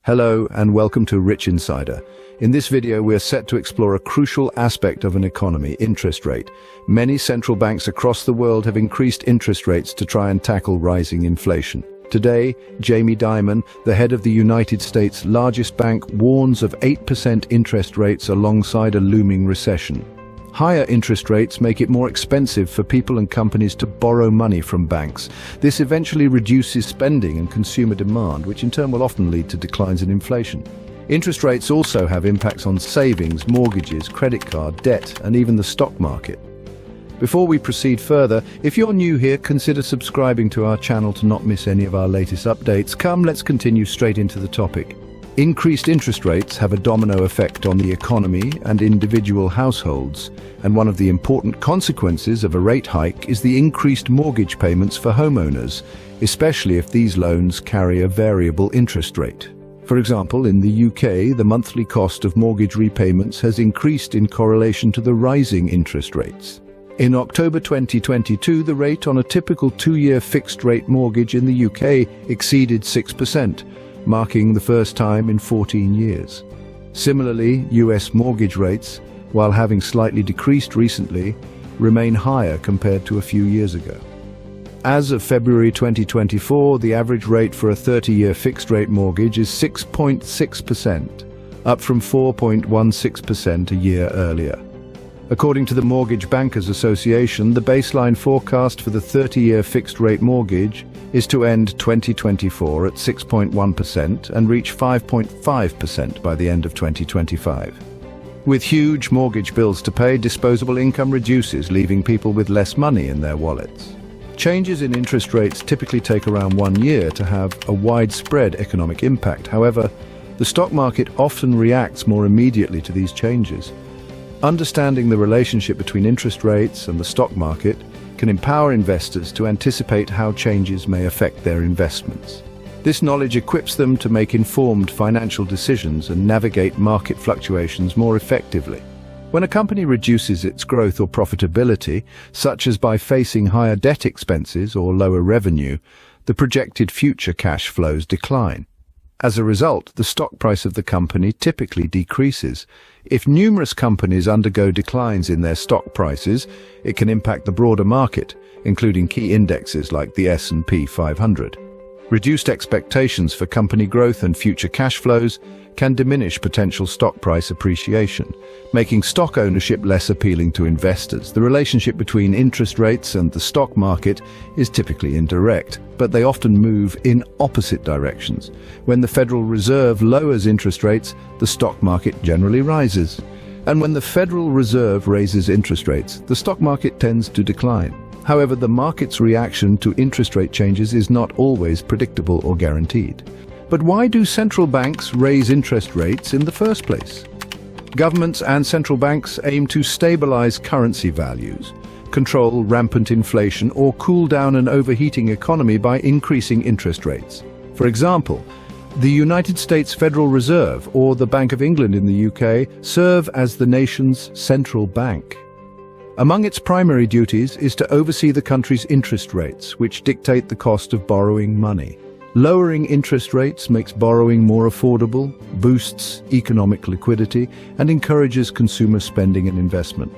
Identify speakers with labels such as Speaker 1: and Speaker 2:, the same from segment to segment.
Speaker 1: Hello and welcome to RichInsider. In this video, we are set to explore a crucial aspect of an economy, interest rate. Many central banks across the world have increased interest rates to try and tackle rising inflation. Today, Jamie Dimon, the head of the United States' largest bank, warns of 8% interest rates alongside a looming recession. Higher interest rates make it more expensive for people and companies to borrow money from banks. This eventually reduces spending and consumer demand, which in turn will often lead to declines in inflation. Interest rates also have impacts on savings, mortgages, credit card, debt, and even the stock market. Before we proceed further, if you're new here, consider subscribing to our channel to not miss any of our latest updates. Come, let's continue straight into the topic. Increased interest rates have a domino effect on the economy and individual households, and one of the important consequences of a rate hike is the increased mortgage payments for homeowners, especially if these loans carry a variable interest rate. For example, in the UK, the monthly cost of mortgage repayments has increased in correlation to the rising interest rates. In October 2022, the rate on a typical 2-year fixed-rate mortgage in the UK exceeded 6%. Marking the first time in 14 years. Similarly, US mortgage rates, while having slightly decreased recently, remain higher compared to a few years ago. As of February 2024, the average rate for a 30-year fixed-rate mortgage is 6.6%, up from 4.16% a year earlier. According to the Mortgage Bankers Association, the baseline forecast for the 30-year fixed-rate mortgage is to end 2024 at 6.1% and reach 5.5% by the end of 2025. With huge mortgage bills to pay, disposable income reduces, leaving people with less money in their wallets. Changes in interest rates typically take around 1 year to have a widespread economic impact. However, the stock market often reacts more immediately to these changes. Understanding the relationship between interest rates and the stock market can empower investors to anticipate how changes may affect their investments. This knowledge equips them to make informed financial decisions and navigate market fluctuations more effectively. When a company reduces its growth or profitability, such as by facing higher debt expenses or lower revenue, the projected future cash flows decline. As a result, the stock price of the company typically decreases. If numerous companies undergo declines in their stock prices, it can impact the broader market, including key indexes like the S&P 500. Reduced expectations for company growth and future cash flows can diminish potential stock price appreciation, making stock ownership less appealing to investors. The relationship between interest rates and the stock market is typically indirect, but they often move in opposite directions. When the Federal Reserve lowers interest rates, the stock market generally rises. And when the Federal Reserve raises interest rates, the stock market tends to decline. However, the market's reaction to interest rate changes is not always predictable or guaranteed. But why do central banks raise interest rates in the first place? Governments and central banks aim to stabilize currency values, control rampant inflation, or cool down an overheating economy by increasing interest rates. For example, the United States Federal Reserve, or the Bank of England in the UK, serve as the nation's central bank. Among its primary duties is to oversee the country's interest rates, which dictate the cost of borrowing money. Lowering interest rates makes borrowing more affordable, boosts economic liquidity, and encourages consumer spending and investment.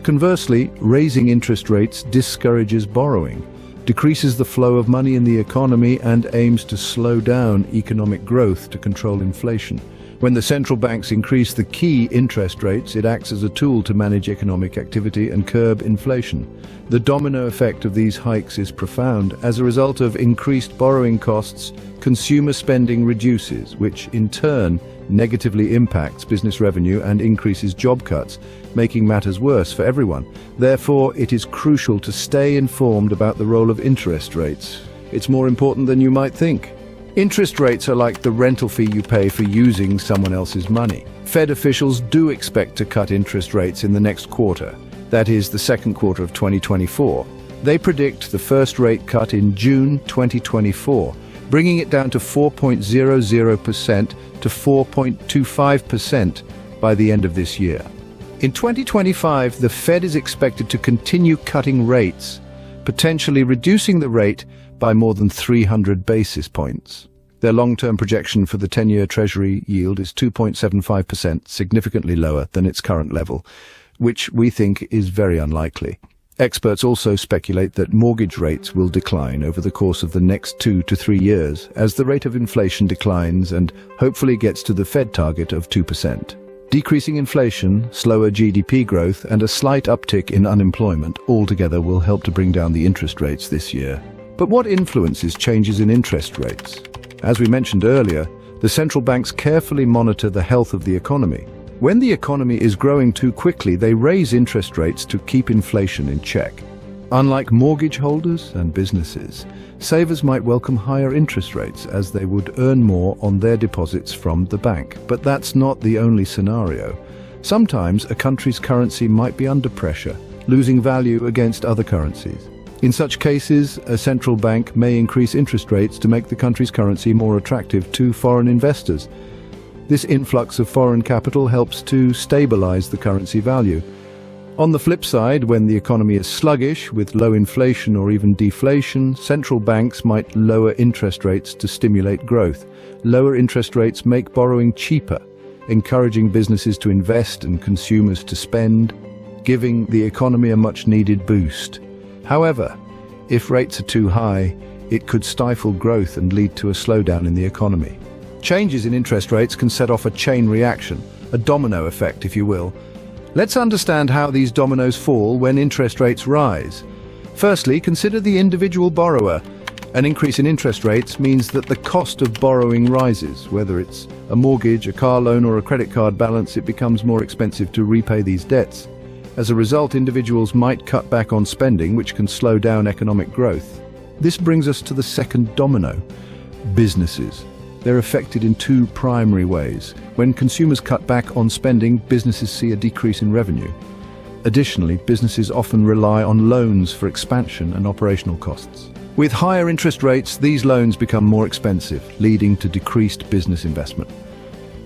Speaker 1: Conversely, raising interest rates discourages borrowing, decreases the flow of money in the economy, and aims to slow down economic growth to control inflation. When the central banks increase the key interest rates, it acts as a tool to manage economic activity and curb inflation. The domino effect of these hikes is profound. As a result of increased borrowing costs, consumer spending reduces, which in turn negatively impacts business revenue and increases job cuts, making matters worse for everyone. Therefore, it is crucial to stay informed about the role of interest rates. It's more important than you might think. Interest rates are like the rental fee you pay for using someone else's money. Fed officials do expect to cut interest rates in the next quarter, that is, the second quarter of 2024. They predict the first rate cut in June 2024, bringing it down to 4.00% to 4.25% by the end of this year. In 2025, the Fed is expected to continue cutting rates, potentially reducing the rate by more than 300 basis points. Their long-term projection for the 10-year Treasury yield is 2.75%, significantly lower than its current level, which we think is very unlikely. Experts also speculate that mortgage rates will decline over the course of the next 2 to 3 years as the rate of inflation declines and hopefully gets to the Fed target of 2%. Decreasing inflation, slower GDP growth, and a slight uptick in unemployment altogether will help to bring down the interest rates this year. But what influences changes in interest rates? As we mentioned earlier, the central banks carefully monitor the health of the economy. When the economy is growing too quickly, they raise interest rates to keep inflation in check. Unlike mortgage holders and businesses, savers might welcome higher interest rates as they would earn more on their deposits from the bank. But that's not the only scenario. Sometimes a country's currency might be under pressure, losing value against other currencies. In such cases, a central bank may increase interest rates to make the country's currency more attractive to foreign investors. This influx of foreign capital helps to stabilize the currency value. On the flip side, when the economy is sluggish, with low inflation or even deflation, central banks might lower interest rates to stimulate growth. Lower interest rates make borrowing cheaper, encouraging businesses to invest and consumers to spend, giving the economy a much-needed boost. However, if rates are too high, it could stifle growth and lead to a slowdown in the economy. Changes in interest rates can set off a chain reaction, a domino effect, if you will. Let's understand how these dominoes fall when interest rates rise. Firstly, consider the individual borrower. An increase in interest rates means that the cost of borrowing rises. Whether it's a mortgage, a car loan, or a credit card balance, it becomes more expensive to repay these debts. As a result, individuals might cut back on spending, which can slow down economic growth. This brings us to the second domino: businesses. They're affected in two primary ways. When consumers cut back on spending, businesses see a decrease in revenue. Additionally, businesses often rely on loans for expansion and operational costs. With higher interest rates, these loans become more expensive, leading to decreased business investment.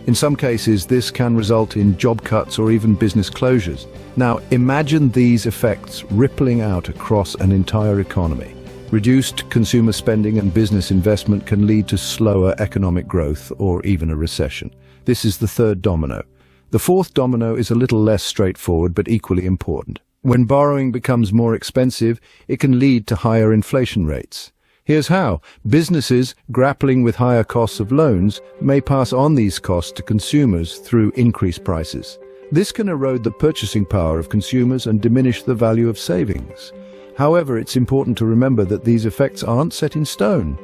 Speaker 1: In some cases, this can result in job cuts or even business closures. Now, imagine these effects rippling out across an entire economy. Reduced consumer spending and business investment can lead to slower economic growth or even a recession. This is the third domino. The fourth domino is a little less straightforward but equally important. When borrowing becomes more expensive, it can lead to higher inflation rates. Here's how. Businesses grappling with higher costs of loans may pass on these costs to consumers through increased prices. This can erode the purchasing power of consumers and diminish the value of savings. However, it's important to remember that these effects aren't set in stone.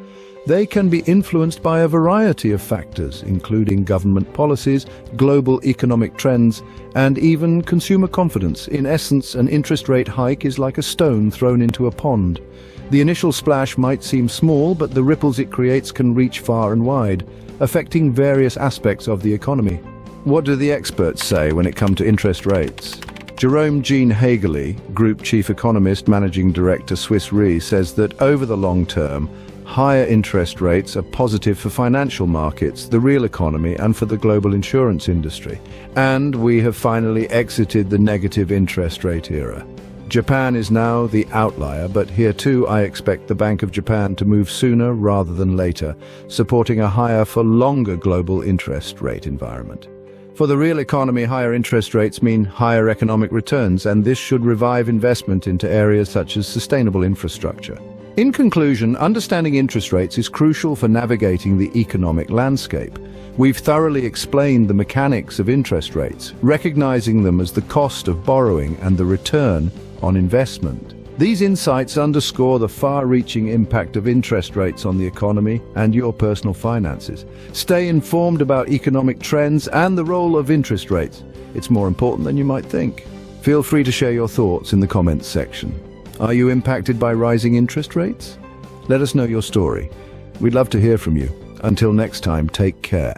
Speaker 1: They can be influenced by a variety of factors, including government policies, global economic trends, and even consumer confidence. In essence, an interest rate hike is like a stone thrown into a pond. The initial splash might seem small, but the ripples it creates can reach far and wide, affecting various aspects of the economy. What do the experts say when it comes to interest rates? Jerome Jean Hagerly, Group Chief Economist, Managing Director, Swiss Re, says that over the long term, higher interest rates are positive for financial markets, the real economy, and for the global insurance industry. And we have finally exited the negative interest rate era. Japan is now the outlier, but here too I expect the Bank of Japan to move sooner rather than later, supporting a higher for longer global interest rate environment. For the real economy, higher interest rates mean higher economic returns, and this should revive investment into areas such as sustainable infrastructure. In conclusion, understanding interest rates is crucial for navigating the economic landscape. We've thoroughly explained the mechanics of interest rates, recognizing them as the cost of borrowing and the return on investment. These insights underscore the far-reaching impact of interest rates on the economy and your personal finances. Stay informed about economic trends and the role of interest rates. It's more important than you might think. Feel free to share your thoughts in the comments section. Are you impacted by rising interest rates? Let us know your story. We'd love to hear from you. Until next time, take care.